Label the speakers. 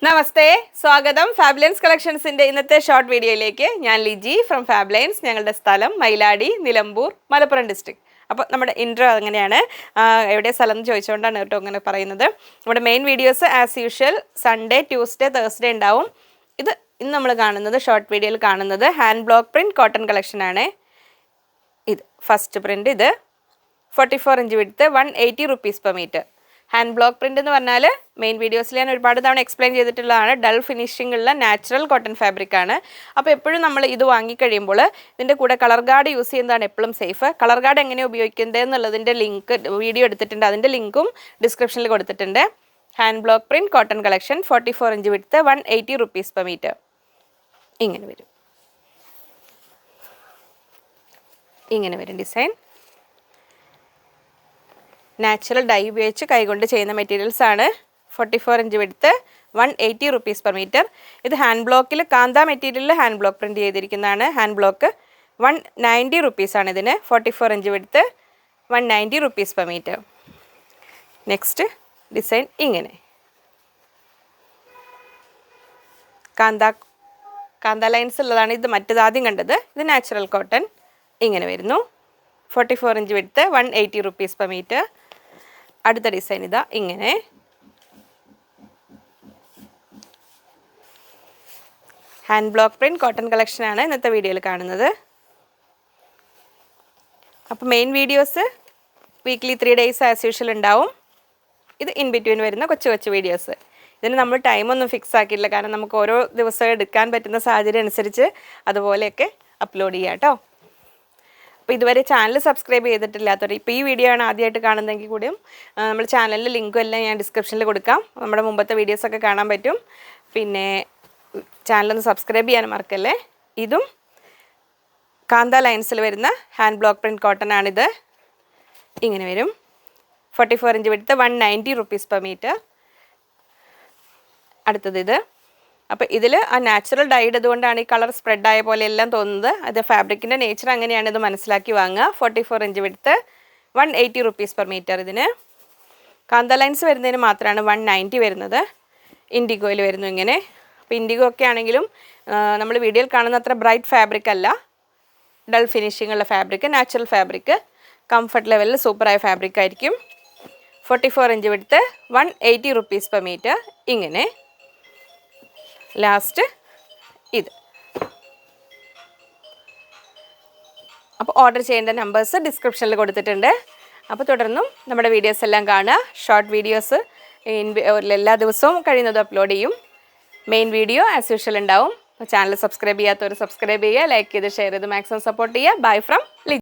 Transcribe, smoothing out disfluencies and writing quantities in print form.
Speaker 1: നമസ്തേ, സ്വാഗതം ഫാബ്ലൈൻസ് കളക്ഷൻസിൻ്റെ ഇന്നത്തെ ഷോർട്ട് വീഡിയോയിലേക്ക്. ഞാൻ ലിജി ഫ്രം ഫാബ്ലൈൻസ്. ഞങ്ങളുടെ സ്ഥലം മയിലാടി, നിലമ്പൂർ, മലപ്പുറം ഡിസ്ട്രിക്ട്. അപ്പോൾ നമ്മുടെ ഇൻട്രോ അങ്ങനെയാണ്. എവിടെ സ്ഥലം എന്ന് ചോദിച്ചുകൊണ്ടാണ് കേട്ടോ അങ്ങനെ പറയുന്നത്. നമ്മുടെ main videos as usual Sunday, Tuesday, Thursday ഉണ്ടാവും. ഇന്ന് നമ്മൾ കാണുന്നത് ഷോർട്ട് വീഡിയോയിൽ കാണുന്നത് ഹാൻഡ് ബ്ലോക്ക് പ്രിൻറ്റ് കോട്ടൺ കളക്ഷനാണ്. ഇത് ഫസ്റ്റ് പ്രിൻറ്റ്, ഇത് 44 inch width, 180 rupees per meter. Hand block print എന്ന് പറഞ്ഞാൽ മെയിൻ വീഡിയോസിൽ ഞാൻ ഒരുപാട് തവണ എക്സ്പ്ലെയിൻ ചെയ്തിട്ടുള്ളതാണ്. ഡൾ ഫിനിഷിംഗ് ഉള്ള നാച്ചുറൽ കോട്ടൺ ഫാബ്രിക് ആണ്. അപ്പോൾ എപ്പോഴും നമ്മൾ ഇത് വാങ്ങിക്കഴിയുമ്പോൾ ഇതിൻ്റെ കൂടെ കളർ ഗാർഡ് യൂസ് ചെയ്യുന്നതാണ് എപ്പോഴും സേഫ്. കളർ ഗാർഡ് എങ്ങനെ ഉപയോഗിക്കുന്നത് എന്നുള്ളതിൻ്റെ ലിങ്ക് വീഡിയോ എടുത്തിട്ടുണ്ട്, അതിൻ്റെ ലിങ്കും ഡിസ്ക്രിപ്ഷനിൽ കൊടുത്തിട്ടുണ്ട്. Hand block print cotton collection 44 inch width, 180 rupees per meter. ഇങ്ങനെ വരും ഡിസൈൻ. നാച്ചുറൽ ഡൈ ഉപയോഗിച്ച് കൈകൊണ്ട് ചെയ്യുന്ന മെറ്റീരിയൽസ് ആണ്. 44 inch width, 180 rupees per meter. ഇത് ഹാൻഡ് ബ്ലോക്കിൽ കാന്ത മെറ്റീരിയലിൽ ഹാൻഡ് ബ്ലോക്ക് പ്രിൻറ്റ് ചെയ്തിരിക്കുന്നതാണ്. ഹാൻഡ് ബ്ലോക്ക് 190 rupees ആണ് ഇതിന്. 44 inch width, 190 rupees per meter. Next design ഇങ്ങനെ കാന്ത ലൈൻസ് ഉള്ളതാണ്. ഇത് മറ്റേത് ആദ്യം കണ്ടത്. ഇത് നാച്ചുറൽ കോട്ടൺ ഇങ്ങനെ വരുന്നു. 44 inch width, 180 rupees per meter. അടുത്ത ഡിസൈൻ ഇതാ ഇങ്ങനെ. ഹാൻഡ് ബ്ലോക്ക് പ്രിൻറ്റ് കോട്ടൺ കളക്ഷനാണ് ഇന്നത്തെ വീഡിയോയിൽ കാണുന്നത്. അപ്പോൾ main videos weekly 3 days as usual ഉണ്ടാവും. ഇത് ഇൻ ബിറ്റ്വീൻ വരുന്ന കൊച്ചു വീഡിയോസ്. ഇതിന് നമ്മൾ ടൈമൊന്നും ഫിക്സ് ആക്കിയില്ല, കാരണം നമുക്ക് ഓരോ ദിവസം എടുക്കാൻ പറ്റുന്ന സാഹചര്യം അനുസരിച്ച് അതുപോലെയൊക്കെ അപ്ലോഡ് ചെയ്യാം കേട്ടോ. അപ്പോൾ ഇതുവരെ ചാനൽ സബ്സ്ക്രൈബ് ചെയ്തിട്ടില്ലാത്തവർ, ഇപ്പോൾ ഈ വീഡിയോ ആണ് ആദ്യമായിട്ട് കാണുന്നതെങ്കിൽ കൂടിയും നമ്മൾ ചാനലിൻ്റെ ലിങ്കും എല്ലാം ഞാൻ ഡിസ്ക്രിപ്ഷനിൽ കൊടുക്കാം. നമ്മുടെ മുമ്പത്തെ വീഡിയോസൊക്കെ കാണാൻ പറ്റും. പിന്നെ ചാനലൊന്ന് സബ്സ്ക്രൈബ് ചെയ്യാൻ മറക്കല്ലേ. ഇതും കാന്ത ലൈൻസിൽ വരുന്ന ഹാൻഡ് ബ്ലോക്ക് പ്രിൻറ്റ് കോട്ടൺ ആണിത്. ഇങ്ങനെ വരും. 44 inch width, 190 rupees per meter. അടുത്തത് ഇത്. അപ്പോൾ ഇതിൽ ആ നാച്ചുറൽ ഡൈഡ് അതുകൊണ്ടാണ് ഈ കളർ സ്പ്രെഡായ പോലെ എല്ലാം തോന്നുന്നത്. അത് ഫാബ്രിക്കിൻ്റെ നേച്ചർ അങ്ങനെയാണ്, ഇത് മനസ്സിലാക്കി വാങ്ങുക. 44 inch width, 180 rupees per meter. ഇതിന് കാന്ത ലൈൻസ് വരുന്നതിന് മാത്രമാണ് 190 വരുന്നത്. ഇൻഡിഗോയിൽ വരുന്നു ഇങ്ങനെ. അപ്പോൾ ഇൻഡിഗോ ഒക്കെ ആണെങ്കിലും നമ്മൾ വീഡിയോയിൽ കാണുന്ന അത്ര ബ്രൈറ്റ് ഫാബ്രിക് അല്ല, ഡൾ ഫിനിഷിംഗ് ഉള്ള ഫാബ്രിക്, നാച്ചുറൽ ഫാബ്രിക്, കംഫർട്ട് ലെവലിൽ സൂപ്പറായ ഫാബ്രിക് ആയിരിക്കും. 44 inch width, 180 rupees per meter. ഇങ്ങനെ ലാസ്റ്റ് ഇത്. അപ്പോൾ ഓർഡർ ചെയ്യേണ്ട നമ്പേഴ്സ് ഡിസ്ക്രിപ്ഷനിൽ കൊടുത്തിട്ടുണ്ട്. അപ്പോൾ തുടർന്നും നമ്മുടെ വീഡിയോസ് എല്ലാം കാണുക. ഷോർട്ട് വീഡിയോസ് എല്ലാ ദിവസവും കഴിയുന്നതും അപ്ലോഡ് ചെയ്യും. മെയിൻ വീഡിയോ ആസ് യൂഷ്വൽ ഉണ്ടാവും. ചാനൽ സബ്സ്ക്രൈബ് ചെയ്യാത്തവർ സബ്സ്ക്രൈബ് ചെയ്യുക, ലൈക്ക് ചെയ്ത് ഷെയർ ചെയ്ത് മാക്സിമം സപ്പോർട്ട് ചെയ്യുക. Bye from Liji.